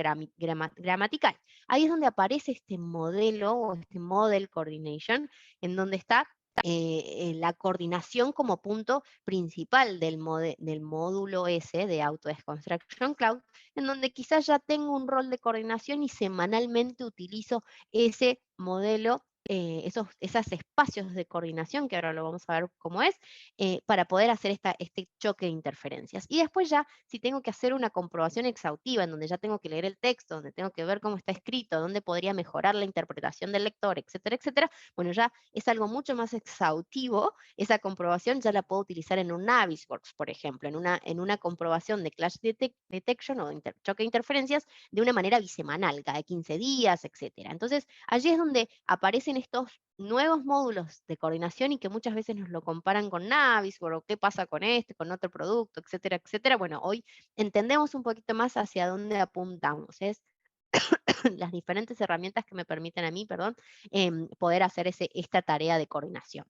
S1: gramatical. Ahí es donde aparece este modelo o este model coordination, en donde está la coordinación como punto principal del módulo S de Autodesk Construction Cloud, en donde quizás ya tengo un rol de coordinación y semanalmente utilizo ese modelo, esos espacios de coordinación, que ahora lo vamos a ver cómo es, para poder hacer este choque de interferencias. Y después ya, si tengo que hacer una comprobación exhaustiva, en donde ya tengo que leer el texto, donde tengo que ver cómo está escrito, dónde podría mejorar la interpretación del lector, etcétera, etcétera, bueno, ya es algo mucho más exhaustivo. Esa comprobación ya la puedo utilizar en un Navisworks, por ejemplo, en una comprobación de clash detection o choque de interferencias de una manera bisemanal, cada 15 días, etcétera. Entonces, allí es donde aparecen estos nuevos módulos de coordinación y que muchas veces nos lo comparan con Navisworks, o qué pasa con este, con otro producto, etcétera, etcétera. Bueno, hoy entendemos un poquito más hacia dónde apuntamos. Es las diferentes herramientas que me permiten a mí, perdón, poder hacer esta tarea de coordinación.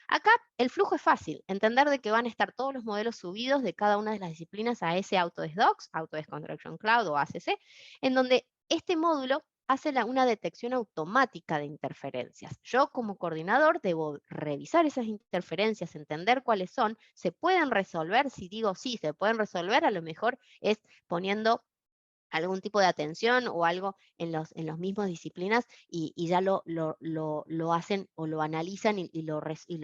S1: Acá el flujo es fácil, entender de que van a estar todos los modelos subidos de cada una de las disciplinas a ese Autodesk Docs, Autodesk Construction Cloud o ACC, en donde este módulo hace una detección automática de interferencias. Yo como coordinador debo revisar esas interferencias, entender cuáles son, se pueden resolver, si digo sí, se pueden resolver, a lo mejor es poniendo algún tipo de atención o algo en los mismos disciplinas y ya lo hacen o lo analizan y lo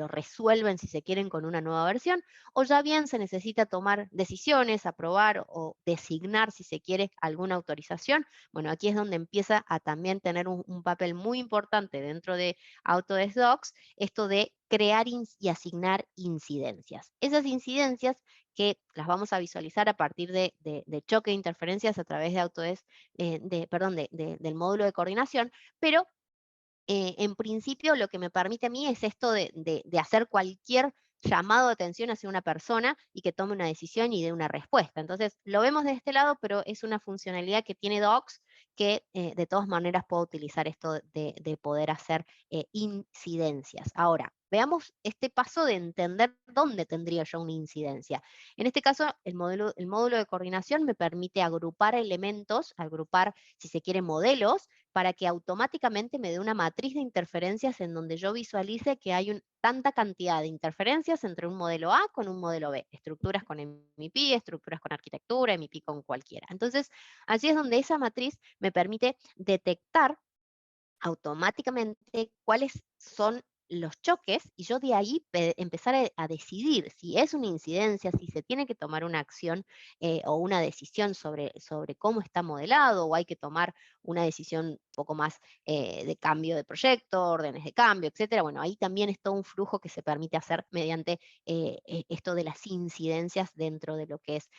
S1: resuelven, si se quieren, con una nueva versión, o ya bien se necesita tomar decisiones, aprobar o designar, si se quiere, alguna autorización. Bueno, aquí es donde empieza a también tener un papel muy importante dentro de Autodesk Docs, esto de crear y asignar incidencias. Esas incidencias que las vamos a visualizar a partir de choque de interferencias a través de Autodesk, perdón, del módulo de coordinación, pero en principio lo que me permite a mí es esto de hacer cualquier llamado de atención hacia una persona y que tome una decisión y dé una respuesta. Entonces, lo vemos de este lado, pero es una funcionalidad que tiene Docs que de todas maneras puedo utilizar esto de poder hacer incidencias. Ahora, veamos este paso de entender dónde tendría yo una incidencia. En este caso, el módulo de coordinación me permite agrupar elementos, agrupar, si se quiere, modelos, para que automáticamente me dé una matriz de interferencias en donde yo visualice que hay tanta cantidad de interferencias entre un modelo A con un modelo B, estructuras con MEP, estructuras con arquitectura, MEP con cualquiera. Entonces, así es donde esa matriz me permite detectar automáticamente cuáles son los choques y yo de ahí empezar a decidir si es una incidencia, si se tiene que tomar una acción o una decisión sobre cómo está modelado, o hay que tomar una decisión un poco más de cambio de proyecto, órdenes de cambio, etcétera. Bueno, ahí también es todo un flujo que se permite hacer mediante esto de las incidencias dentro de lo que es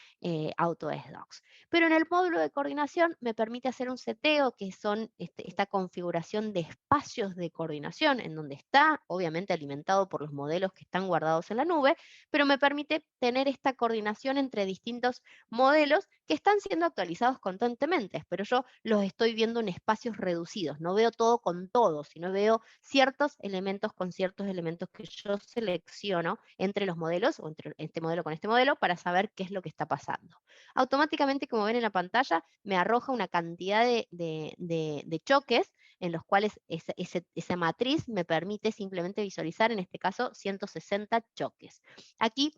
S1: Autodesk Docs. Pero en el módulo de coordinación me permite hacer un seteo, que son esta configuración de espacios de coordinación, en donde está obviamente alimentado por los modelos que están guardados en la nube, pero me permite tener esta coordinación entre distintos modelos que están siendo actualizados constantemente, pero yo los estoy viendo en espacios reducidos, no veo todo con todo, sino veo ciertos elementos con ciertos elementos que yo selecciono entre los modelos o entre este modelo con este modelo para saber qué es lo que está pasando. Automáticamente, como ven en la pantalla, me arroja una cantidad de choques en los cuales esa matriz me permite simplemente visualizar, en este caso, 160 choques. Aquí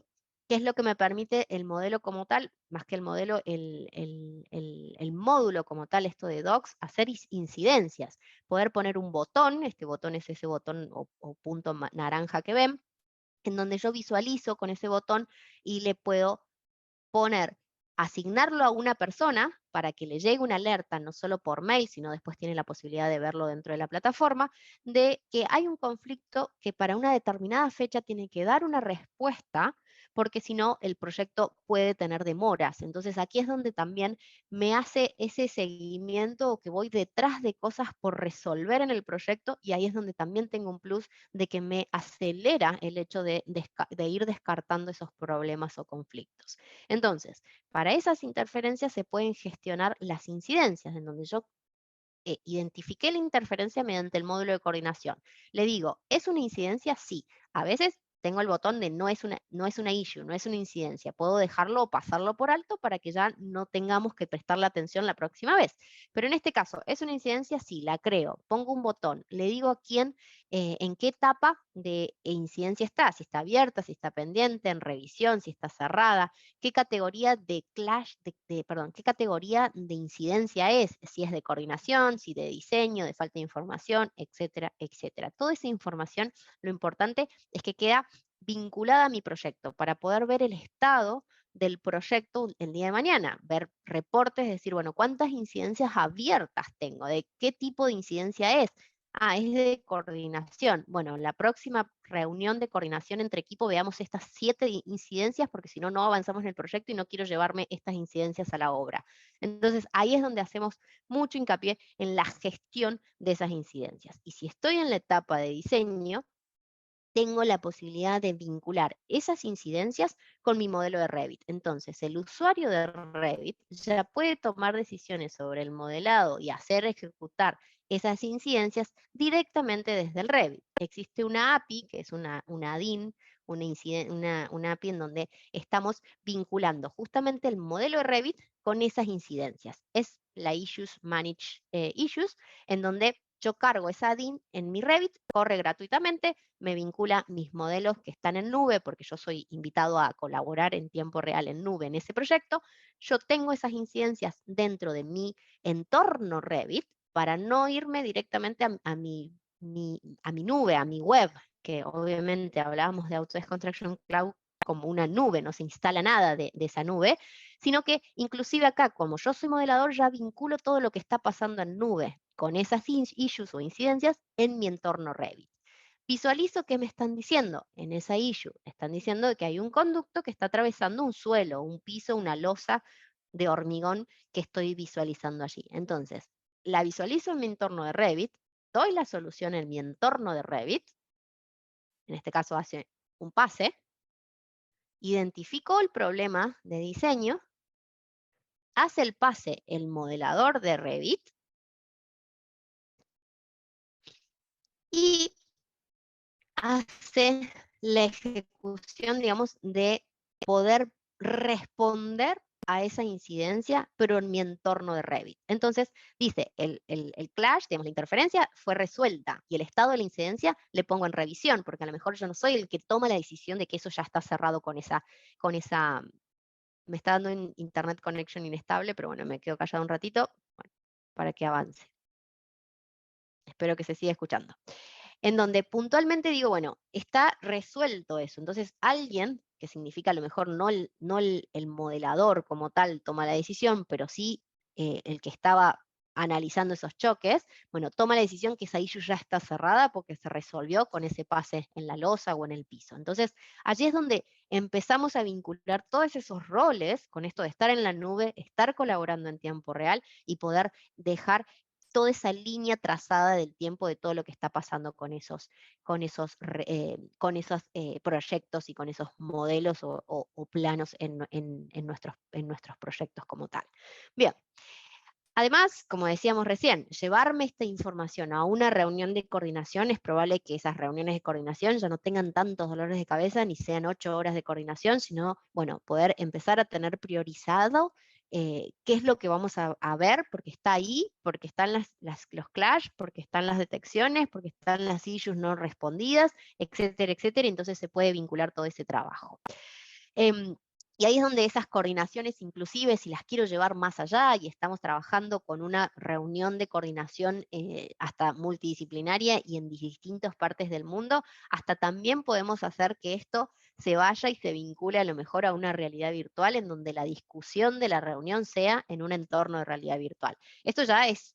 S1: ¿Qué es lo que me permite el modelo como tal? Más que el modelo, el módulo como tal, esto de Docs, hacer incidencias. Poder poner un botón, este botón es ese botón o punto naranja que ven, en donde yo visualizo con ese botón y le puedo poner, asignarlo a una persona para que le llegue una alerta, no solo por mail, sino después tiene la posibilidad de verlo dentro de la plataforma, de que hay un conflicto que para una determinada fecha tiene que dar una respuesta, porque si no, el proyecto puede tener demoras. Entonces aquí es donde también me hace ese seguimiento o que voy detrás de cosas por resolver en el proyecto, y ahí es donde también tengo un plus de que me acelera el hecho de ir descartando esos problemas o conflictos. Entonces, para esas interferencias se pueden gestionar las incidencias, en donde yo identifiqué la interferencia mediante el módulo de coordinación. Le digo, ¿es una incidencia? Sí. A veces tengo el botón de no es una issue, no es una incidencia. Puedo dejarlo o pasarlo por alto para que ya no tengamos que prestarle atención la próxima vez. Pero en este caso, ¿es una incidencia? Sí, la creo. Pongo un botón, le digo a quién, en qué etapa de incidencia está, si está abierta, si está pendiente, en revisión, si está cerrada, qué categoría de clash, perdón, qué categoría de incidencia es, si es de coordinación, si de diseño, de falta de información, etcétera, etcétera. Toda esa información, lo importante es que queda vinculada a mi proyecto para poder ver el estado del proyecto el día de mañana, ver reportes, decir, bueno, ¿cuántas incidencias abiertas tengo? ¿De qué tipo de incidencia es? Ah, es de coordinación. Bueno, la próxima reunión de coordinación entre equipo veamos estas 7 incidencias, porque si no, no avanzamos en el proyecto y no quiero llevarme estas incidencias a la obra. Entonces, ahí es donde hacemos mucho hincapié en la gestión de esas incidencias. Y si estoy en la etapa de diseño, tengo la posibilidad de vincular esas incidencias con mi modelo de Revit. Entonces, el usuario de Revit ya puede tomar decisiones sobre el modelado y hacer ejecutar esas incidencias directamente desde el Revit. Existe una API, que es una DIN, una API en donde estamos vinculando justamente el modelo de Revit con esas incidencias. Es la Issues Manage Issues, en donde yo cargo esa DIN en mi Revit, corre gratuitamente, me vincula mis modelos que están en nube, porque yo soy invitado a colaborar en tiempo real en nube en ese proyecto. Yo tengo esas incidencias dentro de mi entorno Revit para no irme directamente a mi nube, a mi web, que obviamente hablábamos de Autodesk Construction Cloud como una nube, no se instala nada de esa nube, sino que inclusive acá, como yo soy modelador, ya vinculo todo lo que está pasando en nube con esas issues o incidencias en mi entorno Revit. Visualizo qué me están diciendo en esa issue. Están diciendo que hay un conducto que está atravesando un suelo, un piso, una losa de hormigón que estoy visualizando allí. Entonces, la visualizo en mi entorno de Revit, doy la solución en mi entorno de Revit, en este caso hace un pase, identifico el problema de diseño, hace el pase el modelador de Revit y hace la ejecución, digamos, de poder responder a esa incidencia, pero en mi entorno de Revit. Entonces, dice, el clash, digamos, la interferencia fue resuelta y el estado de la incidencia le pongo en revisión, porque a lo mejor yo no soy el que toma la decisión de que eso ya está cerrado con esa, me está dando un internet connection inestable, pero bueno, me quedo callado un ratito, bueno, para que avance. Espero que se siga escuchando. En donde puntualmente digo, bueno, está resuelto eso. Entonces alguien, que significa a lo mejor no el modelador como tal toma la decisión, pero sí el que estaba analizando esos choques, bueno, toma la decisión que esa issue ya está cerrada porque se resolvió con ese pase en la losa o en el piso. Entonces, allí es donde empezamos a vincular todos esos roles con esto de estar en la nube, estar colaborando en tiempo real y poder dejar toda esa línea trazada del tiempo de todo lo que está pasando con esos proyectos y con esos modelos o planos en nuestros proyectos como tal. Bien. Además, como decíamos recién, llevarme esta información a una reunión de coordinación, es probable que esas reuniones de coordinación ya no tengan tantos dolores de cabeza, ni sean 8 horas de coordinación, sino, bueno, poder empezar a tener priorizado qué es lo que vamos a ver, porque está ahí, porque están los clash, porque están las detecciones, porque están las issues no respondidas, etcétera, etcétera, y entonces se puede vincular todo ese trabajo. Y ahí es donde esas coordinaciones, inclusive si las quiero llevar más allá y estamos trabajando con una reunión de coordinación hasta multidisciplinaria y en distintas partes del mundo, hasta también podemos hacer que esto se vaya y se vincule a lo mejor a una realidad virtual en donde la discusión de la reunión sea en un entorno de realidad virtual. Esto ya es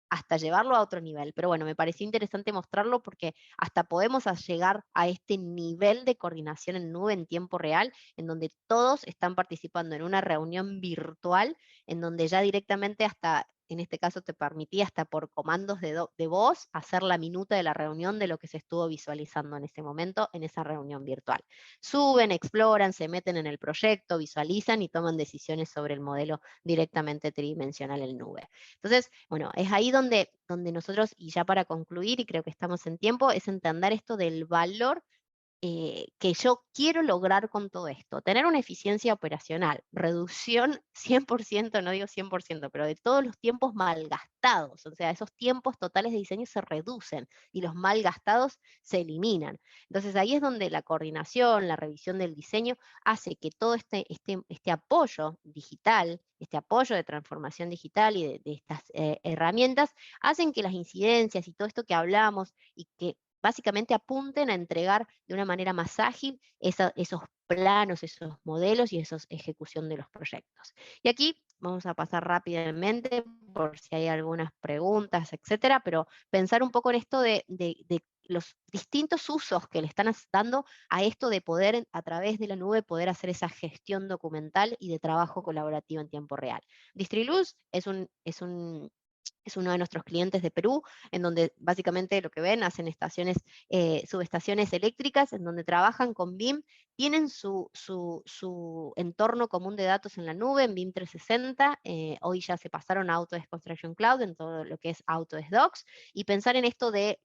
S1: hasta llevarlo a otro nivel. Pero bueno, me pareció interesante mostrarlo porque hasta podemos llegar a este nivel de coordinación en nube en tiempo real, en donde todos están participando en una reunión virtual, en donde ya directamente hasta, en este caso te permitía hasta por comandos de voz, hacer la minuta de la reunión de lo que se estuvo visualizando en ese momento, en esa reunión virtual. Suben, exploran, se meten en el proyecto, visualizan y toman decisiones sobre el modelo directamente tridimensional en nube. Entonces, bueno, es ahí donde nosotros, y ya para concluir, y creo que estamos en tiempo, es entender esto del valor que yo quiero lograr con todo esto. Tener una eficiencia operacional, reducción 100%, no digo 100%, pero de todos los tiempos malgastados. O sea, esos tiempos totales de diseño se reducen y los malgastados se eliminan. Entonces ahí es donde la coordinación, la revisión del diseño hace que todo este apoyo digital, este apoyo de transformación digital y de estas herramientas, hacen que las incidencias y todo esto que hablamos y que básicamente apunten a entregar de una manera más ágil esos planos, esos modelos y esa ejecución de los proyectos. Y aquí vamos a pasar rápidamente por si hay algunas preguntas, etcétera, pero pensar un poco en esto de los distintos usos que le están dando a esto de poder, a través de la nube, poder hacer esa gestión documental y de trabajo colaborativo en tiempo real. Distriluz es uno de nuestros clientes de Perú, en donde básicamente lo que ven, hacen subestaciones eléctricas, en donde trabajan con BIM, tienen su entorno común de datos en la nube, en BIM 360, hoy ya se pasaron a Autodesk Construction Cloud, en todo lo que es Autodesk Docs, y pensar en esto de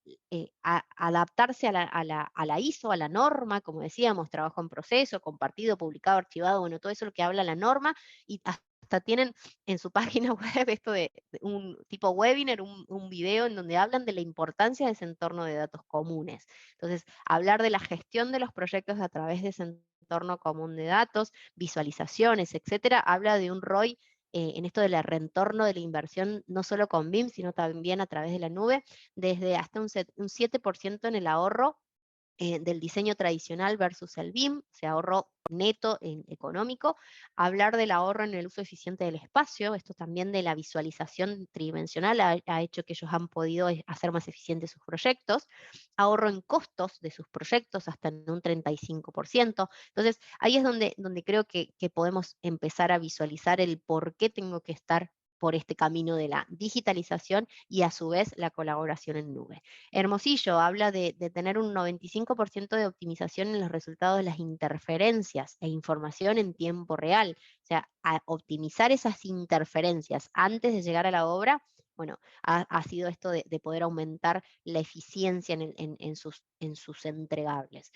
S1: adaptarse a la ISO, a la norma, como decíamos, trabajo en proceso, compartido, publicado, archivado, bueno, todo eso es lo que habla la norma, y hasta tienen en su página web esto de un tipo webinar, un video en donde hablan de la importancia de ese entorno de datos comunes. Entonces, hablar de la gestión de los proyectos a través de ese entorno común de datos, visualizaciones, etcétera, habla de un ROI en esto del retorno de la inversión, no solo con BIM, sino también a través de la nube, desde hasta un 7% en el ahorro del diseño tradicional versus el BIM, se ahorró neto en económico, hablar del ahorro en el uso eficiente del espacio, esto también de la visualización tridimensional ha hecho que ellos han podido hacer más eficientes sus proyectos, ahorro en costos de sus proyectos hasta en un 35%, entonces ahí es donde creo que podemos empezar a visualizar el por qué tengo que estar por este camino de la digitalización y a su vez la colaboración en nube. Hermosillo habla de tener un 95% de optimización en los resultados de las interferencias e información en tiempo real. O sea, a optimizar esas interferencias antes de llegar a la obra, bueno, ha sido esto de poder aumentar la eficiencia en sus entregables.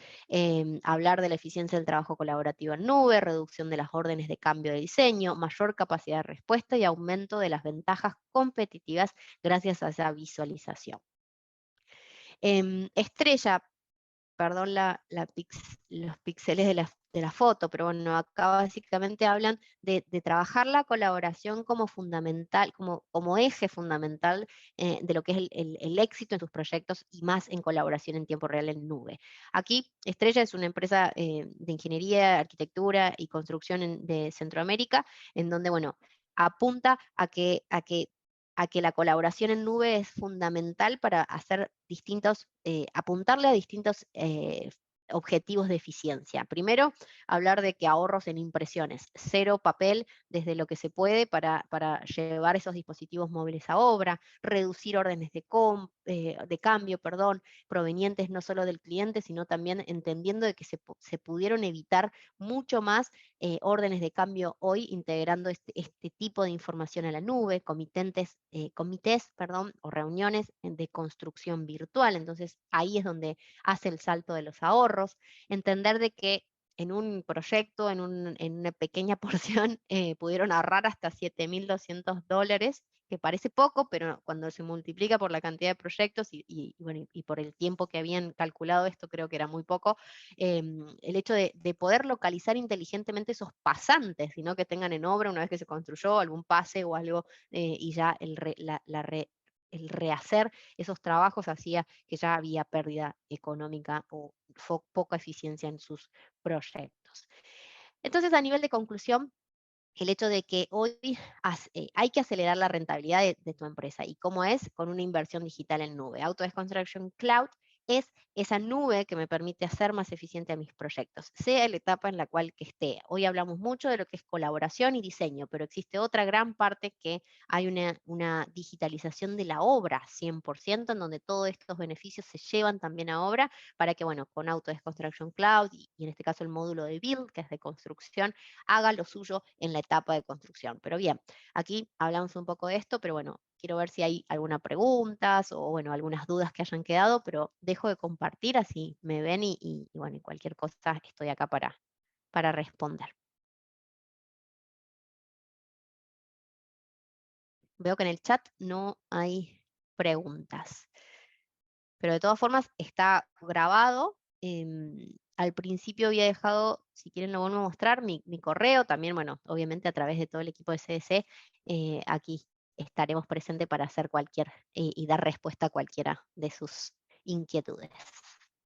S1: Hablar de la eficiencia del trabajo colaborativo en nube, reducción de las órdenes de cambio de diseño, mayor capacidad de respuesta y aumento de las ventajas competitivas gracias a esa visualización. Estrella, perdón los píxeles de la foto, pero bueno, acá básicamente hablan de trabajar la colaboración como fundamental, como eje fundamental de lo que es el éxito en sus proyectos y más en colaboración en tiempo real en nube. Aquí, Estrella es una empresa de ingeniería, arquitectura y construcción de Centroamérica, en donde, bueno, apunta a que la colaboración en nube es fundamental para hacer apuntarle a distintos objetivos de eficiencia. Primero, hablar de que ahorros en impresiones, cero papel desde lo que se puede para llevar esos dispositivos móviles a obra, reducir órdenes de cambio, provenientes no solo del cliente, sino también entendiendo de que se pudieron evitar mucho más órdenes de cambio hoy integrando este tipo de información a la nube, comités o reuniones de construcción virtual. Entonces ahí es donde hace el salto de los ahorros, entender de que en un proyecto, en una pequeña porción, pudieron ahorrar hasta $7.200, que parece poco, pero cuando se multiplica por la cantidad de proyectos bueno, y por el tiempo que habían calculado esto, creo que era muy poco. El hecho de poder localizar inteligentemente esos pasantes, sino que tengan en obra una vez que se construyó algún pase o algo, y ya el rehacer esos trabajos hacía que ya había pérdida económica o poca eficiencia en sus proyectos. Entonces, a nivel de conclusión, el hecho de que hoy hay que acelerar la rentabilidad de tu empresa. ¿Y cómo es? Con una inversión digital en nube. Autodesk Construction Cloud es esa nube que me permite hacer más eficiente a mis proyectos, sea la etapa en la cual que esté. Hoy hablamos mucho de lo que es colaboración y diseño, pero existe otra gran parte que hay una digitalización de la obra 100%, en donde todos estos beneficios se llevan también a obra para que, bueno, con Autodesk Construction Cloud y en este caso el módulo de Build, que es de construcción, haga lo suyo en la etapa de construcción. Pero bien, aquí hablamos un poco de esto, pero bueno, quiero ver si hay algunas preguntas o bueno, algunas dudas que hayan quedado, pero dejo de compartir así me ven y bueno, y cualquier cosa estoy acá para responder. Veo que en el chat no hay preguntas, pero de todas formas está grabado. Al principio había dejado, si quieren lo vuelvo a mostrar, mi correo, también, bueno, obviamente a través de todo el equipo de CDC, aquí estaremos presentes para hacer y dar respuesta a cualquiera de sus inquietudes.